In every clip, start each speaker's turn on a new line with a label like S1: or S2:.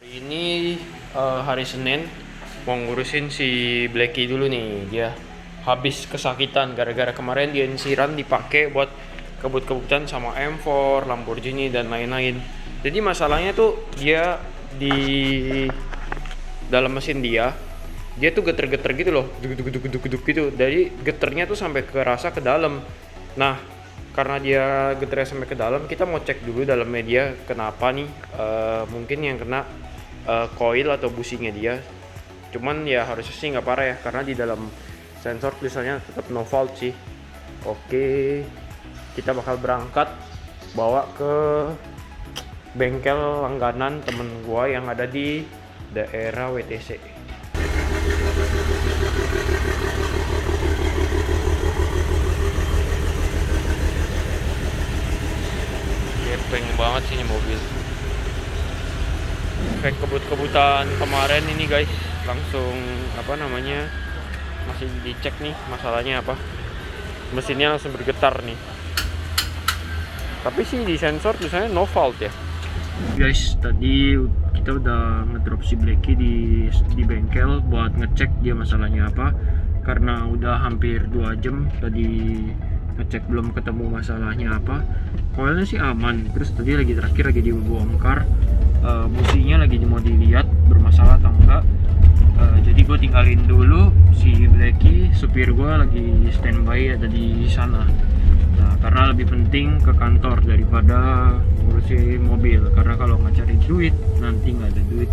S1: Ini hari Senin mau ngurusin si Blacky dulu nih. Dia habis kesakitan gara-gara kemarin dia insiran dipakai buat kebut-kebutan sama M4, Lamborghini dan lain-lain. Jadi masalahnya tuh dia di dalam mesin dia tuh geter-geter gitu loh, duk gitu. Jadi geternya tuh sampai kerasa ke dalam. Nah, karena dia geternya sampai ke dalam, kita mau cek dulu dalam media kenapa nih. Mungkin yang kena coil atau businya dia. Cuman ya harusnya sih nggak parah ya, karena di dalam sensor tulisannya tetap no fault sih. Oke, kita bakal berangkat bawa ke bengkel langganan temen gua yang ada di daerah WTC. Gepeng banget sih ini mobil. Kayak kebut-kebutan kemarin ini guys, langsung masih dicek nih masalahnya apa, mesinnya langsung bergetar nih, tapi sih di sensor tulisannya no fault ya guys. Tadi kita udah ngedrop si Blacky di bengkel buat ngecek dia masalahnya apa, karena udah hampir 2 jam tadi ngecek belum ketemu masalahnya apa. Coilnya sih aman, terus tadi terakhir lagi dibongkar, businya lagi mau dilihat bermasalah atau enggak. Jadi gue tinggalin dulu si Blacky, supir gue lagi standby ada di sana. Nah, karena lebih penting ke kantor daripada ngurusin mobil, karena kalau nggak cari duit nanti nggak ada duit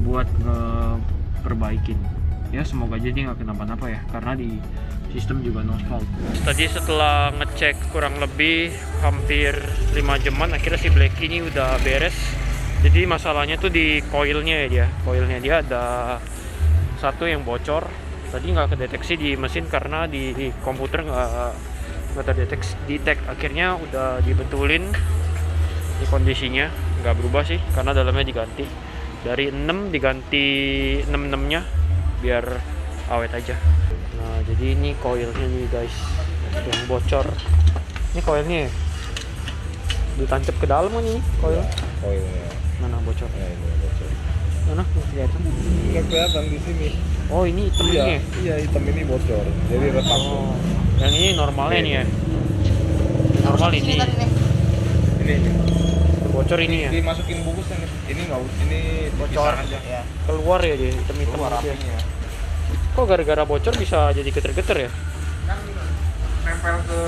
S1: buat ngeperbaikin. Ya semoga aja dia nggak kenapa-napa ya, karena di sistem juga no fault. Tadi setelah ngecek kurang lebih hampir 5 jaman, akhirnya si Blacky ini udah beres. Jadi masalahnya tuh di coilnya ya, coilnya dia ada satu yang bocor. Tadi nggak kedeteksi di mesin karena di komputer nggak terdeteksi detect. Akhirnya udah dibetulin, di kondisinya nggak berubah sih karena dalamnya diganti dari 6 diganti 6 nya biar awet aja. Nah jadi ini coilnya nih guys yang bocor. Ini coilnya ya? Ditancap ke dalam nih coil.
S2: Coilnya
S1: Mana bocor?
S2: ya, ini bocor.
S1: Mana kelihatan?
S2: Nggak kelihatan di sini.
S1: Oh ini hitam ini ya?
S2: Iya, hitam ini bocor. Jadi retak.
S1: Oh, yang ini normalnya nih ya? Normal ini.
S2: Ini
S1: Bocor ini ya?
S2: dimasukin bungkusnya nih. Ini nggak, ini
S1: Bocor
S2: aja. Ya.
S1: Keluar ya dia hitam-hitam
S2: Keluar
S1: gitu ya?
S2: apinya.
S1: Kok gara-gara bocor bisa jadi geter-geter ya?
S2: Kan nempel ke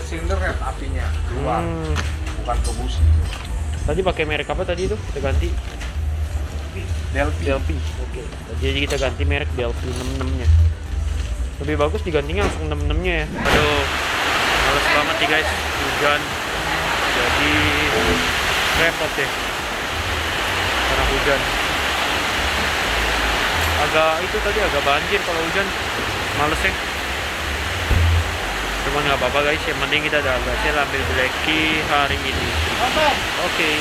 S2: silinder ya apinya keluar, bukan ke busi.
S1: Tadi pakai merek apa tadi itu? Kita ganti Delphi. Oke. Jadi kita ganti merek Delphi 66-nya. Lebih bagus digantinya langsung 66-nya ya. Aduh, males banget nih guys, hujan. Jadi repot deh karena hujan. Agak banjir kalau hujan, males ya. Cuman nggak apa-apa guys, yang penting kita udah berhasil ambil Blacky hari ini. Oke.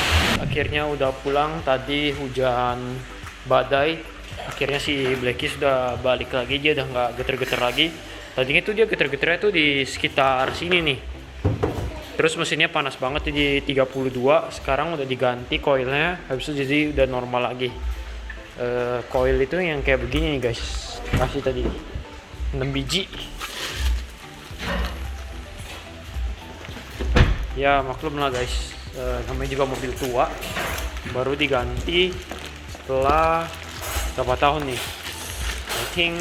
S1: Akhirnya udah pulang, tadi hujan badai. Akhirnya si Blacky sudah balik lagi, dia udah nggak geter-geter lagi. Tadinya tuh dia geter-geternya tuh di sekitar sini nih. Terus mesinnya panas banget di 32, sekarang udah diganti coilnya, habis itu jadi udah normal lagi. Coil itu yang kayak begini nih guys, kasih tadi 6 biji. Ya maklum lah guys, namanya juga mobil tua, baru diganti setelah berapa tahun nih? I think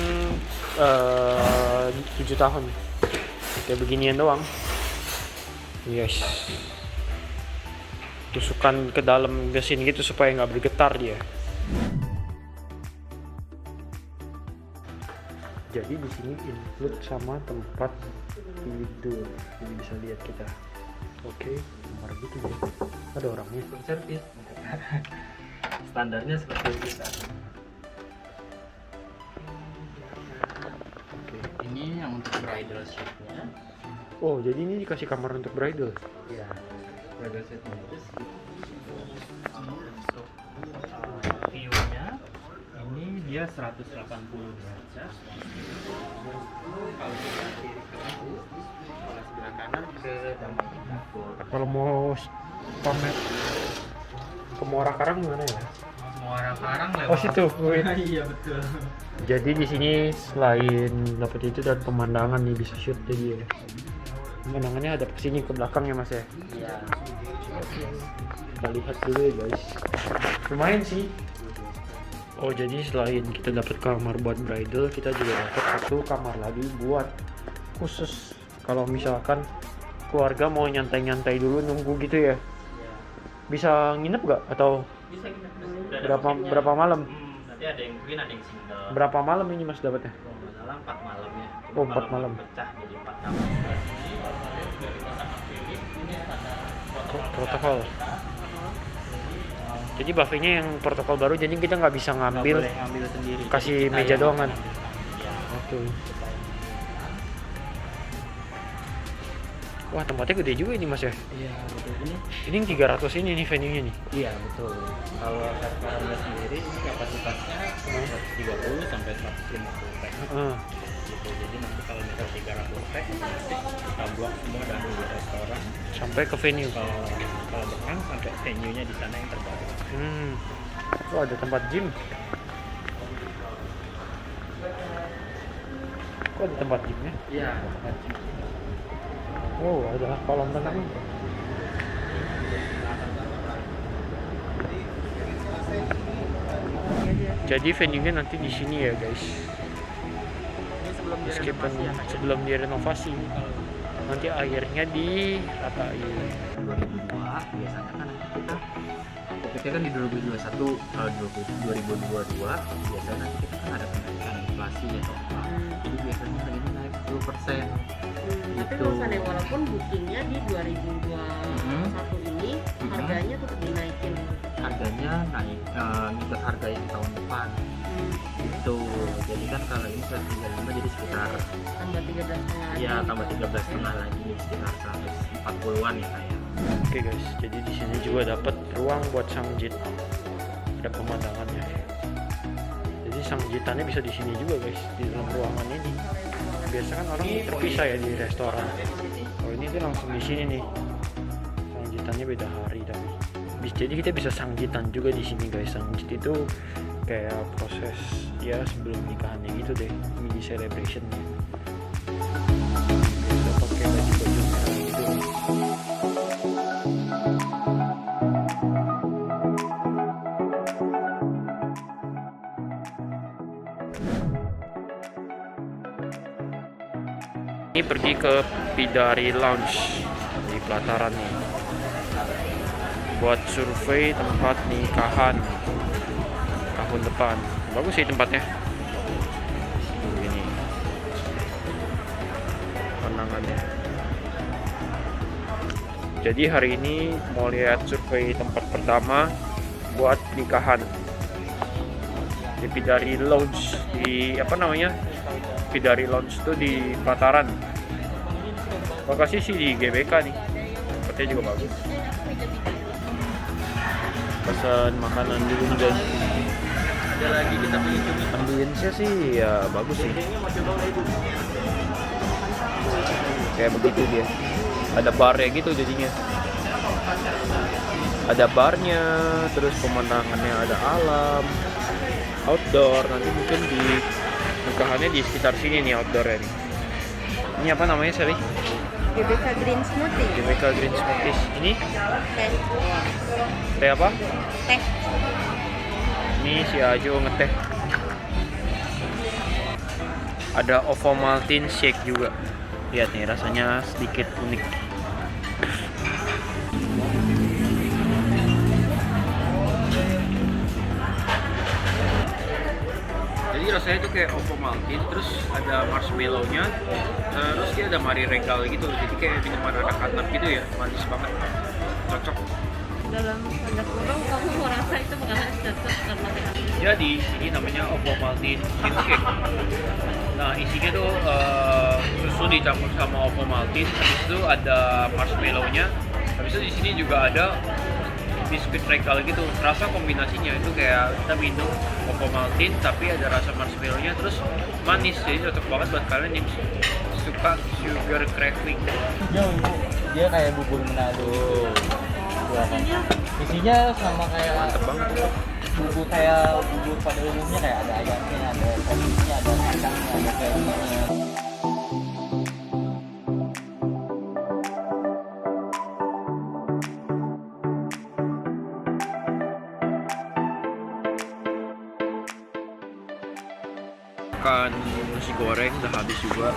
S1: 7 tahun. Kayak beginian doang. Yes. Tusukkan ke dalam mesin gitu supaya nggak bergetar dia. Jadi di sini include sama tempat tidur, ini bisa lihat kita. Oke, kamar gitu ya. Ada orangnya.
S3: Servis. Standarnya seperti itu.
S1: Oke.
S3: Ini yang untuk bridal sheet-nya.
S1: Oh, jadi ini dikasih kamar untuk bridal.
S3: Ya, bridal sheet-nya itu untuk view-nya ini dia 180 derajat. Kalau sebelah kiri ke ibu, kalau sebelah kanan ke damai dapur.
S1: Kalau mau pamer ke Muara Karang gimana ya?
S3: Muara Karang lewat.
S1: Oh situ.
S3: Iya betul.
S1: Jadi di sini selain dapat itu dan pemandangan nih bisa shoot jadi ya. Pemandangannya ada ke sini ke belakang ya Mas ya.
S3: Iya.
S1: Kita lihat dulu ya guys. Lumayan sih. Oh jadi selain kita dapat kamar buat bridal, kita juga dapat satu kamar lagi buat khusus kalau misalkan keluarga mau nyantai-nyantai dulu nunggu gitu ya. Bisa nginep nggak atau
S3: Bisa kita
S1: berapa malam?
S3: Nanti ada yang queen, ada yang single.
S1: Berapa malam ini Mas dapatnya?
S3: Kalau nggak salah 4 malam ya.
S1: Oh, 4 malam.
S3: Pecah jadi 4 kamar.
S1: Protokol. Jadi buffetnya yang protokol baru, jadi kita nggak bisa ngambil,
S3: Nggak boleh ngambil sendiri.
S1: kasih
S3: Jadi kita
S1: meja
S3: yang-
S1: doang kan?
S3: Iya.
S1: Oke. Wah tempatnya gede juga ini Mas ya.
S3: Iya, betul.
S1: Ini yang 300 ini nih venue-nya nih.
S3: Iya, betul. Kalau restorannya sendiri ini kapasitasnya 130 sampai 150 pack.
S1: Heeh.
S3: Gitu. Jadi nanti kalau misal 300 pack nanti kita blok semua dari restoran.
S1: Sampai ke venue.
S3: Kalau berenang sampai venue-nya di sana yang terbaru.
S1: Oh ada tempat gym. Kok ada tempat gymnya?
S3: Iya, tempat gym.
S1: Oh ada kolam renang. Jadi venue-nya nanti di sini ya guys. Meskipun sebelum direnovasi, nanti akhirnya diratain.
S3: 2002 biasanya kan kita kan di 2021 2022 biasanya nanti kita kan ada kenaikan inflasi atau apa, jadi biasanya ini naik 10%.
S4: Tapi
S3: Gitu.
S4: nggak usah deh, walaupun bookingnya di 2021 ini harganya tetap dinaikin.
S3: Harganya naik ngikut harga yang tahun depan itu. Jadi kan kalau ini 135 jadi sekitar
S4: Tambah 13,5 lagi.
S3: ya tambah 13,5 lagi sekitar 140-an ya kayak.
S1: Oke guys, jadi di sini juga dapat ruang buat sangjit. Ada pemandangannya. Jadi sangjitannya bisa di sini juga guys, di dalam ruangan ini. Biasa kan orang terpisah ya di restoran. Oh ini tuh langsung di sini nih. Sangjitannya beda hari tapi. Jadi kita bisa sangjitan juga di sini guys. Sangjit itu kayak proses ya sebelum nikahannya gitu deh, mini celebrationnya. Biasa pakai baju merah gitu. Ini pergi ke Bidari Lounge di pelataran nih buat survei tempat nikahan tahun depan. Bagus sih tempatnya. Ini pandangannya. Jadi hari ini mau lihat survei tempat pertama buat nikahan di Bidari Lounge di apa namanya? Bidari Lounge itu di Pelataran. Lokasi sih di GBK nih. Tempatnya juga bagus. Pesan makanan dulu nih guys.
S3: Ada lagi kita pilih cumi.
S1: Ambience sih ya bagus sih. Kayak begitu dia. Ada barnya gitu jadinya. Ada barnya, terus pemandangannya ada alam, outdoor. Nanti mungkin di nikahannya di sekitar sini nih outdoornya nih. Ini apa namanya Sally?
S4: GBK Green Smoothie.
S1: GBK Green Smoothies. Ini
S4: Teh.
S1: teh apa?
S4: Teh.
S1: Ini si Ajo ngeteh. Ada Ovomaltine shake juga. Lihat nih rasanya sedikit unik. Jadi rasanya tuh kayak Ovomaltine, terus ada marshmallow-nya, terus dia ada Marie Regal gitu. Jadi kayak minuman anak-anak gitu ya, manis banget. Cocok.
S4: Dalam tanda kurung kamu merasa itu makanan cocok sama kayak
S1: Jadi ini namanya Ovomaltine cheesecake. Nah isinya tuh susu dicampur sama Ovomaltine, habis itu ada marshmallow-nya, habis itu di sini juga ada biskuit regal gitu. Rasa kombinasinya itu kayak kita minum Ovomaltine tapi ada rasa marshmallow-nya terus manis, jadi cocok banget buat kalian yang suka sugar craving.
S3: Dia kayak bubur Manado. Isinya sama kayak
S1: Mantep banget.
S3: bubur kayak bubur pada umumnya, kayak ada ayamnya, ada toppingnya, ada kacangnya, ada kejunya.
S1: Makan nasi goreng udah habis juga.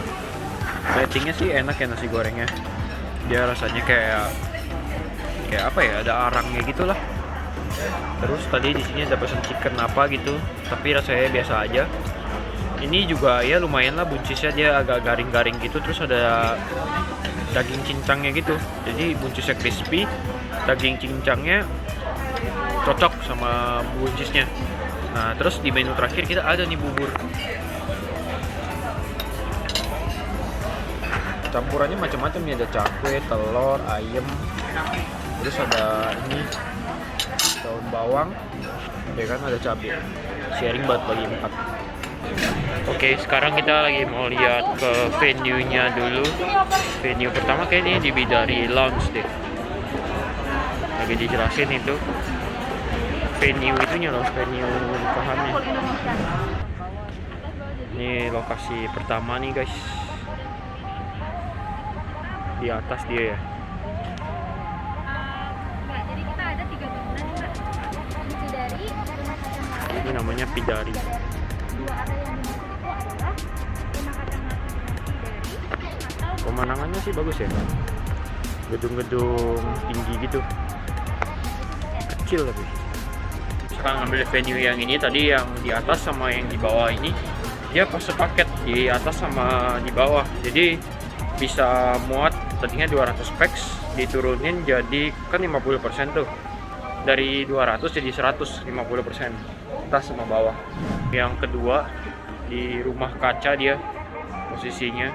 S1: Ratingnya sih enak ya nasi gorengnya. Dia rasanya kayak apa ya, ada arangnya gitulah. Terus tadi di sini ada pesan chicken apa gitu, tapi rasanya biasa aja. Ini juga ya lumayan lah, buncisnya dia agak garing-garing gitu, terus ada daging cincangnya gitu. Jadi buncisnya crispy, daging cincangnya cocok sama buncisnya. Nah, terus di menu terakhir kita ada nih bubur. Campurannya macam-macam nih, ada cakwe, telur, ayam, terus ada ini daun bawang, ya kan, ada cabai. Sharing buat bagi 4. Oke, sekarang kita lagi mau lihat ke venue-nya dulu. Venue pertama kayaknya di Bidari Lounge deh. Lagi dijelasin itu venue itunya loh, venue nikahannya. Ini lokasi pertama nih guys. Di atas dia ya.
S5: Jadi kita ada 3 bangunan nih Mbak. Di Bidari, rumah kacang mata.
S1: Ini namanya Bidari.
S5: 2 area yang dimaksud itu adalah rumah kacang mata dengan Bidari atau
S1: Pemandangannya sih bagus ya. Gedung-gedung tinggi gitu. Kecil tapi. Sekarang ambil venue yang ini tadi, yang di atas sama yang di bawah ini. Dia pas sepaket di atas sama di bawah. Jadi bisa muat, tadinya 200 packs diturunin jadi kan 50% tuh, dari 200 jadi 150% atas sama bawah. Yang kedua di rumah kaca, dia posisinya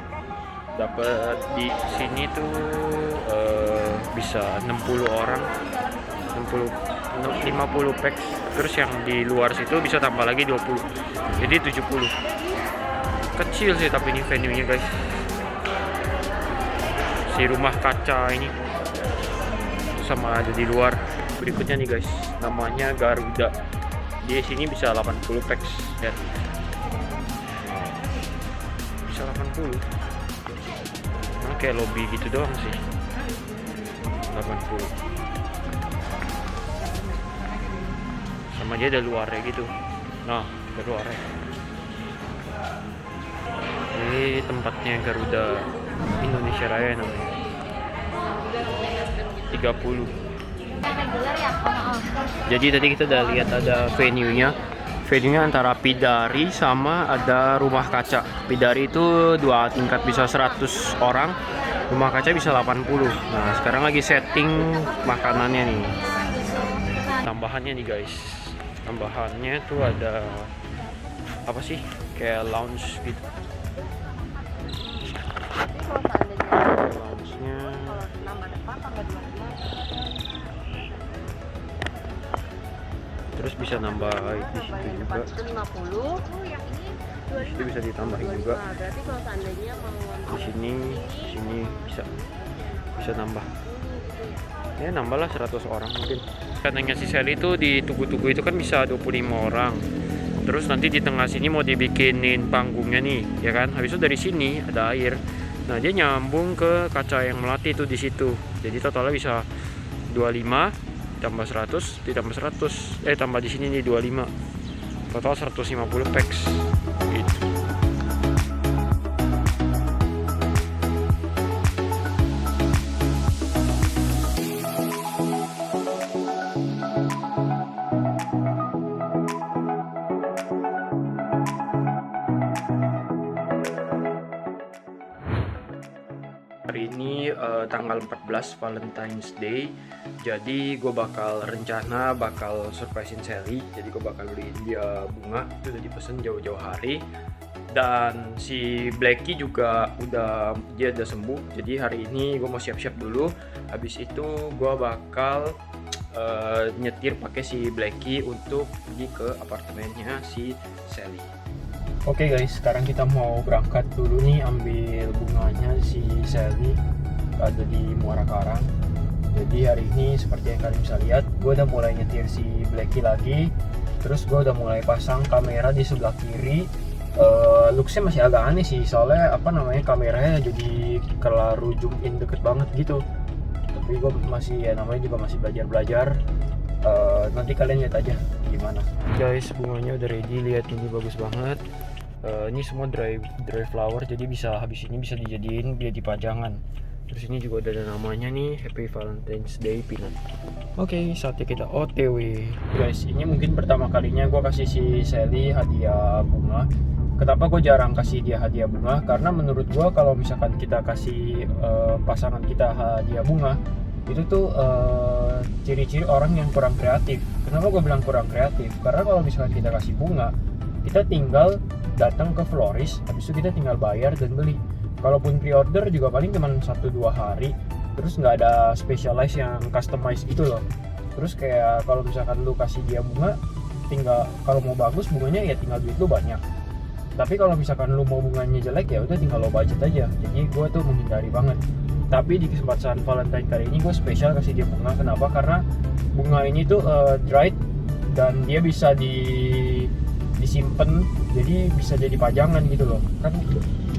S1: dapat di sini tuh bisa 60 orang, 50 packs. Terus yang di luar situ bisa tambah lagi 20, jadi 70. Kecil sih tapi ini venue-nya guys, si rumah kaca ini sama ada di luar. Berikutnya nih guys, namanya Garuda. Di sini bisa 80 packs ya. Bisa 80. Nah, kayak lobby gitu doang sih. 80. Sama dia ada luarnya gitu. Nah, ada luarnya. Ini tempatnya Garuda Indonesia Raya namanya. 30. Jadi tadi kita udah lihat ada venue-nya. Venue-nya antara Bidari sama ada rumah kaca. Bidari itu 2 tingkat bisa 100 orang. Rumah kaca bisa 80. Nah, sekarang lagi setting makanannya nih. Tambahannya nih guys. Tambahannya tuh ada apa sih? Kayak lounge gitu. Lounge-nya terus bisa nambah di situ juga.
S4: Itu 50.
S1: Itu bisa ditambahin juga.
S4: Nah, berarti kalau seandainya mau
S1: Di sini bisa nambah. Ya nambah lah 100 orang mungkin. Katanya si Sally itu di tugu-tugu itu kan bisa 25 orang. Terus nanti di tengah sini mau dibikinin panggungnya nih, ya kan? Habis itu dari sini ada air. Nah, dia nyambung ke kaca yang melati itu di situ. Jadi totalnya bisa 25 tambah 100 ditambah 100. Tambah di sini nih 25. Total 150 packs. Gitu. Hari ini tanggal 14 Valentine's Day. Jadi gue bakal surprisein Sally. Jadi gue bakal beliin dia bunga. Itu udah dipesen jauh-jauh hari. Dan si Blacky juga dia udah sembuh. Jadi hari ini gue mau siap-siap dulu. Habis itu gue bakal nyetir pakai si Blacky untuk pergi ke apartemennya si Sally. Oke guys, sekarang kita mau berangkat dulu nih ambil bunganya si Sally, ada di Muara Karang. Jadi hari ini seperti yang kalian bisa lihat, gue udah mulai nyetir si Blacky lagi. terus gue udah mulai pasang kamera di sebelah kiri. Looksnya masih agak aneh sih, soalnya kameranya jadi terlalu zoom in deket banget gitu. Tapi gue masih namanya juga masih belajar. Nanti kalian lihat aja gimana. Guys, bunganya udah ready, lihat ini bagus banget. Ini semua dry flower, jadi habis ini bisa dijadiin jadi pajangan. Terus ini juga udah ada namanya nih, Happy Valentine's Day Peanut. Oke, saatnya kita OTW. Guys, ini mungkin pertama kalinya gue kasih si Sally hadiah bunga. Kenapa gue jarang kasih dia hadiah bunga? Karena menurut gue kalau misalkan kita kasih pasangan kita hadiah bunga, itu tuh ciri-ciri orang yang kurang kreatif. Kenapa gue bilang kurang kreatif? Karena kalau misalkan kita kasih bunga, kita tinggal datang ke florist, habis itu kita tinggal bayar dan beli. Kalaupun pre-order juga paling cuma 1-2 hari, terus nggak ada specialize yang customize gitu loh. Terus kayak kalau misalkan lu kasih dia bunga, tinggal kalau mau bagus bunganya ya tinggal duit lu banyak. Tapi kalau misalkan lu mau bunganya jelek ya udah tinggal lo budget aja. Jadi gue tuh menghindari banget. Tapi di kesempatan Valentine kali ini gue spesial kasih dia bunga. Kenapa? Karena bunga ini tuh dried dan dia bisa disimpan, jadi bisa jadi pajangan gitu loh. Kan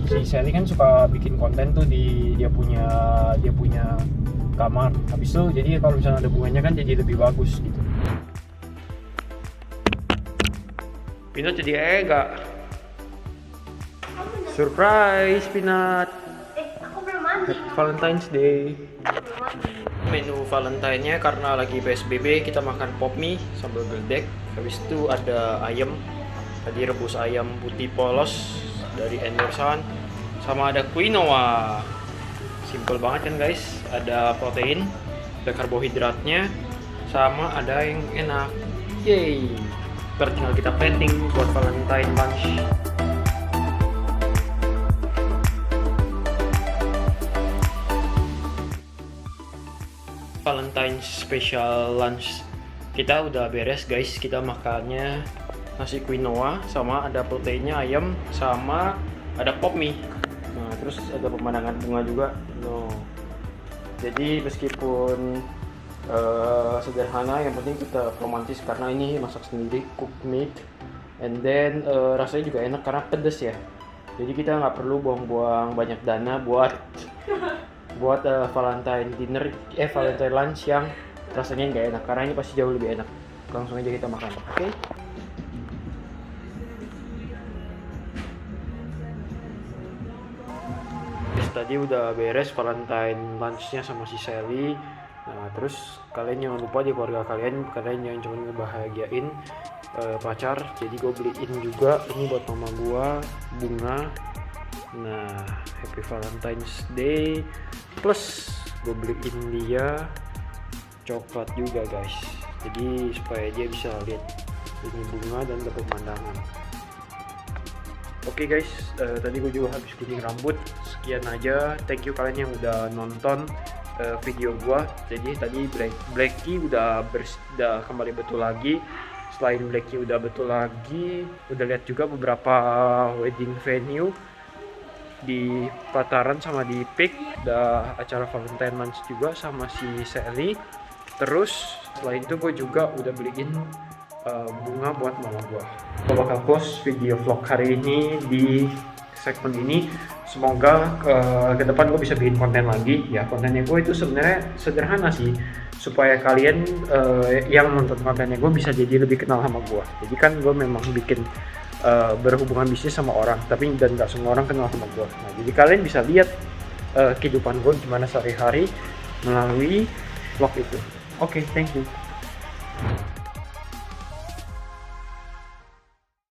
S1: si Sally kan suka bikin konten tuh di dia punya kamar. Habis itu jadi kalau misalnya ada bunganya kan jadi lebih bagus gitu. Peanut jadi enggak? Surprise Peanut.
S4: Aku belum mandi.
S1: Happy Valentine's Day. Menu Valentine-nya karena lagi PSBB kita makan pop mie sambal geledek. Habis itu ada ayam. Tadi rebus ayam putih polos dari Anderson, sama ada quinoa. Simple banget kan guys, ada protein, ada karbohidratnya, sama ada yang enak. Yeay, tinggal kita plating buat Valentine lunch. Valentine special lunch kita udah beres guys. Kita makannya nasi quinoa, sama ada proteinnya ayam, sama ada pop mie. Nah, terus ada pemandangan bunga juga. Jadi meskipun sederhana, yang penting kita romantis karena ini masak sendiri, cooked meat. And then rasanya juga enak karena pedes ya. Jadi kita nggak perlu buang-buang banyak dana buat Valentine dinner, Valentine lunch yang rasanya nggak enak, karena ini pasti jauh lebih enak. Langsung aja kita makan, oke? Tadi udah beres Valentine lunchnya sama si Sally. Nah, terus kalian jangan lupa di keluarga kalian jangan cuma ngebahagiain pacar. Jadi gue beliin juga ini buat mama gue bunga. Nah, Happy Valentine's Day. Plus gue beliin dia coklat juga guys. Jadi supaya dia bisa lihat ini bunga dan dapat pemandangan. Oke guys, tadi gue juga habis gunting rambut. Sekian aja, thank you kalian yang udah nonton video gue. Jadi tadi Blacky udah kembali betul lagi. Selain Blacky udah betul lagi, udah lihat juga beberapa wedding venue di Pataran sama di Peak. Udah acara Valentine lunch juga sama si Sally. Terus selain itu gue juga udah beliin bunga buat mama gue. Gue bakal close video vlog hari ini di segmen ini. Semoga ke depan gue bisa bikin konten lagi. Ya, kontennya gue itu sebenarnya sederhana sih, supaya kalian yang nonton kontennya gue bisa jadi lebih kenal sama gue. Jadi kan gue memang bikin berhubungan bisnis sama orang, tapi dan nggak semua orang kenal sama gue. Nah, jadi kalian bisa lihat kehidupan gue gimana sehari-hari melalui vlog itu. Oke, thank you.